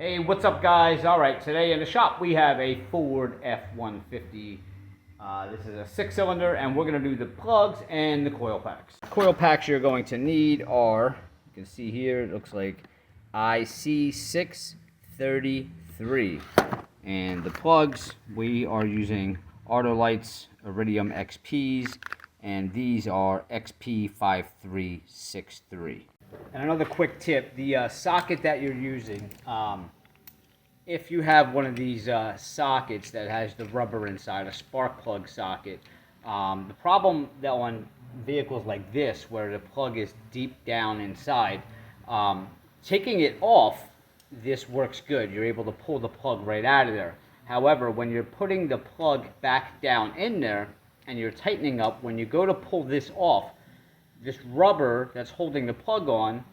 Hey, what's up guys? Alright, today in the shop we have a Ford F-150. This is a 6-cylinder and we're going to do the plugs and the coil packs. Coil packs you're going to need are, you can see here, it looks like IC633. And the plugs, we are using Ardolites Iridium XPs, and these are XP5363. And another quick tip, the socket that you're using, if you have one of these sockets that has the rubber inside, a spark plug socket, the problem that on vehicles like this, where the plug is deep down inside, taking it off, this works good. You're able to pull the plug right out of there. However, when you're putting the plug back down in there and you're tightening up, when you go to pull this off, this rubber that's holding the plug on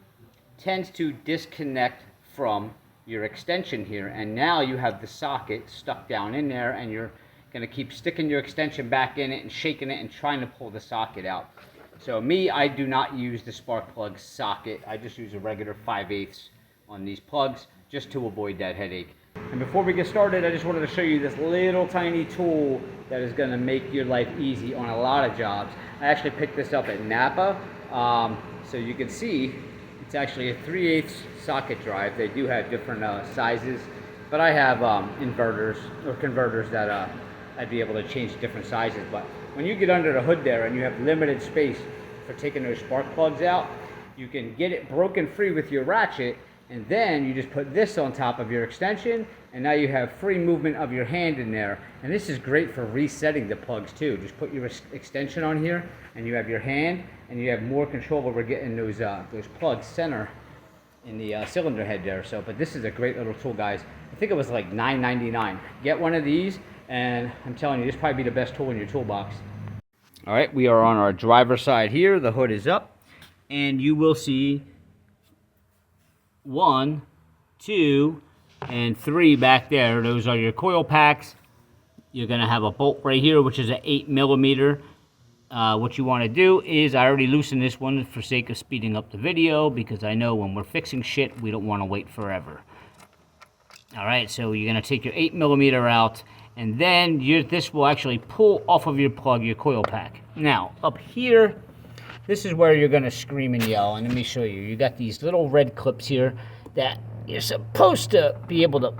tends to disconnect from your extension here, and now you have the socket stuck down in there, and you're going to keep sticking your extension back in it and shaking it and trying to pull the socket out. So me, I do not use the spark plug socket. I just use a regular 5/8 on these plugs just to avoid that headache. And before we get started, I just wanted to show you this little tiny tool that is going to make your life easy on a lot of jobs. I actually picked this up at Napa, so you can see it's actually a 3/8 socket drive. They do have different sizes, but I have inverters or converters that I'd be able to change different sizes. But when you get under the hood there and you have limited space for taking those spark plugs out, you can get it broken free with your ratchet, and then you just put this on top of your extension, and now you have free movement of your hand in there. And this is great for resetting the plugs too. Just put your extension on here, and you have your hand, and you have more control over getting those plugs center in the cylinder head there. So, but this is a great little tool, guys. I think it was like $9.99. Get one of these, and I'm telling you, this probably be the best tool in your toolbox. All right, we are on our driver's side here. The hood is up, and you will see 1, 2, and 3 back there. Those are your coil packs. You're going to have a bolt right here, which is an 8mm. What you want to do is, I already loosened this one for sake of speeding up the video, because I know when we're fixing shit, we don't want to wait forever. Alright, so you're going to take your 8mm out, and then this will actually pull off of your plug, your coil pack. Now, up here, this is where you're going to scream and yell, and let me show you. You got these little red clips here that you're supposed to be able to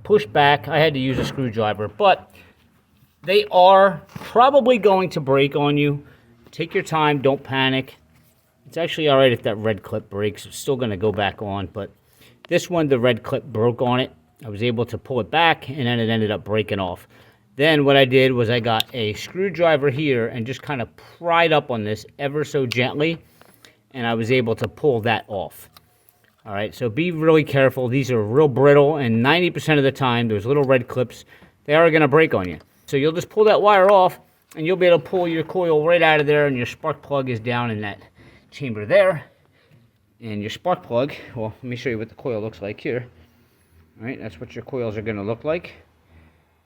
push back. I had to use a screwdriver, but they are probably going to break on you. Take your time, don't panic. It's actually alright if that red clip breaks. It's still going to go back on, but this one, the red clip broke on it. I was able to pull it back, and then it ended up breaking off. Then what I did was I got a screwdriver here and just kind of pried up on this ever so gently, and I was able to pull that off. Alright, so be really careful. These are real brittle, and 90% of the time, those little red clips, they are going to break on you. So you'll just pull that wire off, and you'll be able to pull your coil right out of there, and your spark plug is down in that chamber there. And your spark plug, well, let me show you what the coil looks like here. Alright, that's what your coils are going to look like.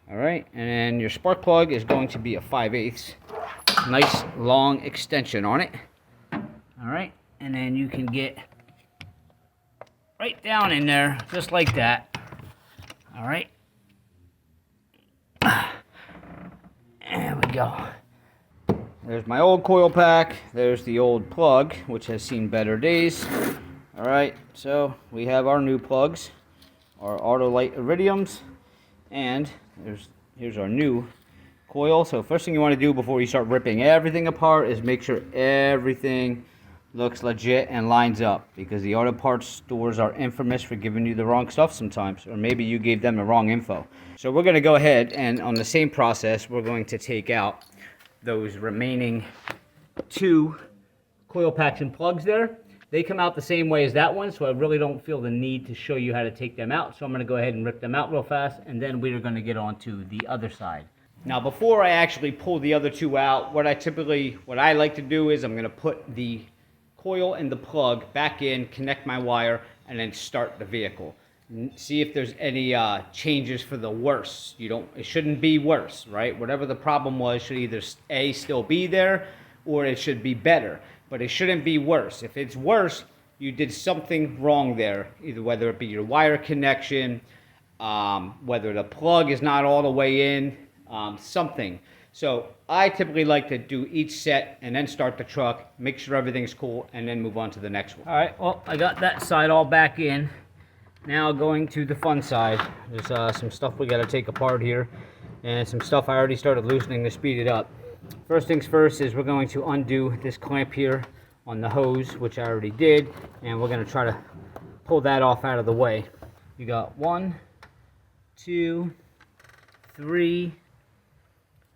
Alright, and then your spark plug is going to be a 5/8. Nice long extension on it. Alright, and then you can get right down in there, just like that. Alright. There we go. There's my old coil pack. There's the old plug, which has seen better days. Alright, so we have our new plugs, our Ardolite Iridiums, and here's our new coil. So first thing you want to do before you start ripping everything apart is make sure everything looks legit and lines up, because the auto parts stores are infamous for giving you the wrong stuff sometimes, or maybe you gave them the wrong info. So we're going to go ahead and on the same process, we're going to take out those remaining 2 coil packs and plugs there. They come out the same way as that one, so I really don't feel the need to show you how to take them out. So I'm going to go ahead and rip them out real fast, and then we are going to get on to the other side. Now, before I actually pull the other 2 out, what I like to do is I'm going to put the coil and the plug back in, connect my wire, and then start the vehicle. See if there's any changes for the worse. It shouldn't be worse, right? Whatever the problem was should either still be there, or it should be better. But it shouldn't be worse. If it's worse, you did something wrong there, either whether it be your wire connection, whether the plug is not all the way in, something. So I typically like to do each set and then start the truck, make sure everything's cool, and then move on to the next one. All right, well, I got that side all back in. Now going to the fun side. There's some stuff we got to take apart here, and some stuff I already started loosening to speed it up. First things first is we're going to undo this clamp here on the hose, which I already did, and we're going to try to pull that off out of the way. You got 1, 2, 3,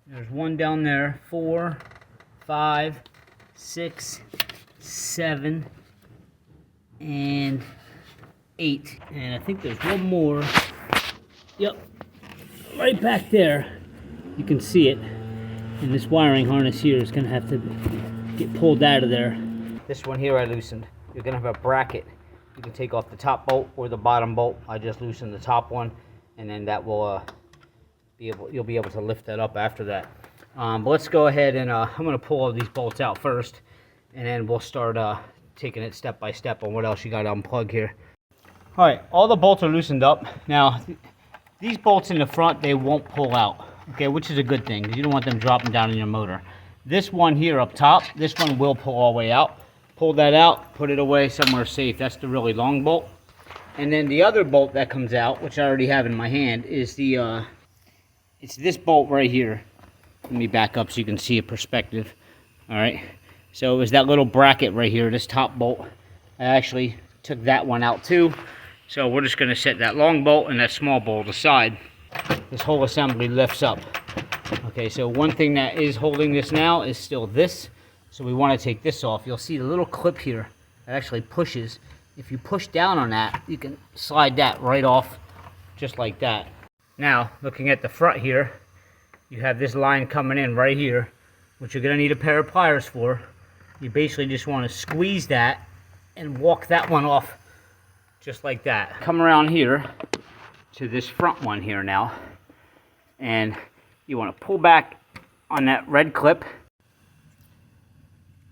there's one down there, 4, 5, 6, 7, and 8. And I think there's one more. Yep, right back there. You can see it. And this wiring harness here is going to have to get pulled out of there. This one here I loosened. You're going to have a bracket. You can take off the top bolt or the bottom bolt. I just loosened the top one, and then that will you'll be able to lift that up after that. But let's go ahead and I'm going to pull all these bolts out first, and then we'll start taking it step by step on what else you got to unplug here. All right, all the bolts are loosened up. Now, these bolts in the front, they won't pull out, okay, which is a good thing, because you don't want them dropping down in your motor. This one here up top, this one will pull all the way out. Pull that out, put it away somewhere safe. That's the really long bolt. And then the other bolt that comes out, which I already have in my hand, is the it's this bolt right here. Let me back up so you can see a perspective. All right, so it was that little bracket right here, this top bolt. I actually took that one out too. So we're just going to set that long bolt and that small bolt aside. This whole assembly lifts up. Okay, so one thing that is holding this now is still this. So we want to take this off. You'll see the little clip here that actually pushes. If you push down on that, you can slide that right off just like that. Now, looking at the front here, you have this line coming in right here, which you're going to need a pair of pliers for. You basically just want to squeeze that and walk that one off just like that. Come around here to this front one here now, and you want to pull back on that red clip.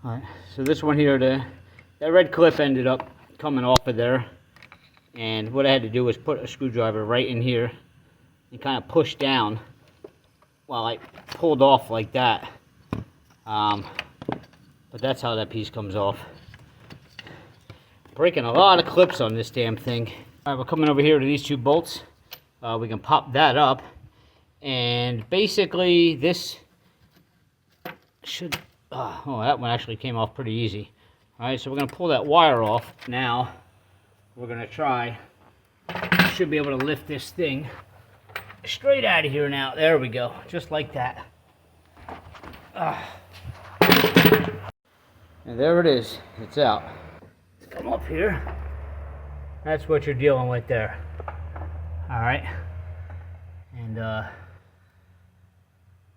All right, so this one here, that red clip ended up coming off of there, and what I had to do was put a screwdriver right in here and kind of push down while I pulled off like that. But that's how that piece comes off. Breaking a lot of clips on this damn thing. All right, we're coming over here to these two bolts. We can pop that up, and basically this should, oh, that one actually came off pretty easy. All right, so we're gonna pull that wire off. Now we're gonna try, should be able to lift this thing straight out of here now. There we go, just like that. And there it is, it's out. Let's come up here. That's what you're dealing with there. All right, and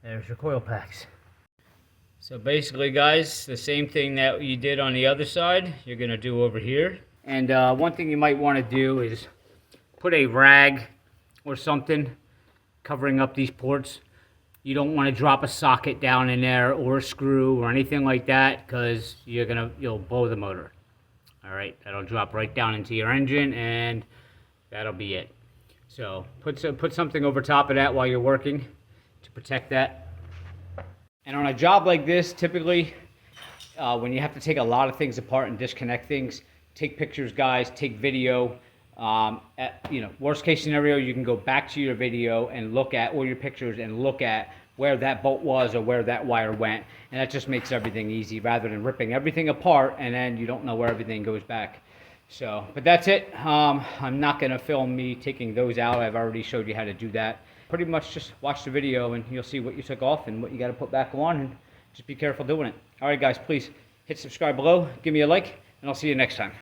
there's your coil packs. So basically, guys, the same thing that you did on the other side, you're gonna do over here. And one thing you might want to do is put a rag or something covering up these ports. You don't want to drop a socket down in there or a screw or anything like that, because you'll blow the motor. All right, that'll drop right down into your engine, and that'll be it. So put something over top of that while you're working to protect that. And on a job like this, typically, when you have to take a lot of things apart and disconnect things, take pictures, guys, take video. Worst case scenario, you can go back to your video and look at, or your pictures, and look at where that bolt was or where that wire went. And that just makes everything easy, rather than ripping everything apart and then you don't know where everything goes back. So, but that's it. I'm not going to film me taking those out. I've already showed you how to do that. Pretty much just watch the video and you'll see what you took off and what you got to put back on, and just be careful doing it. All right, guys, please hit subscribe below, give me a like, and I'll see you next time.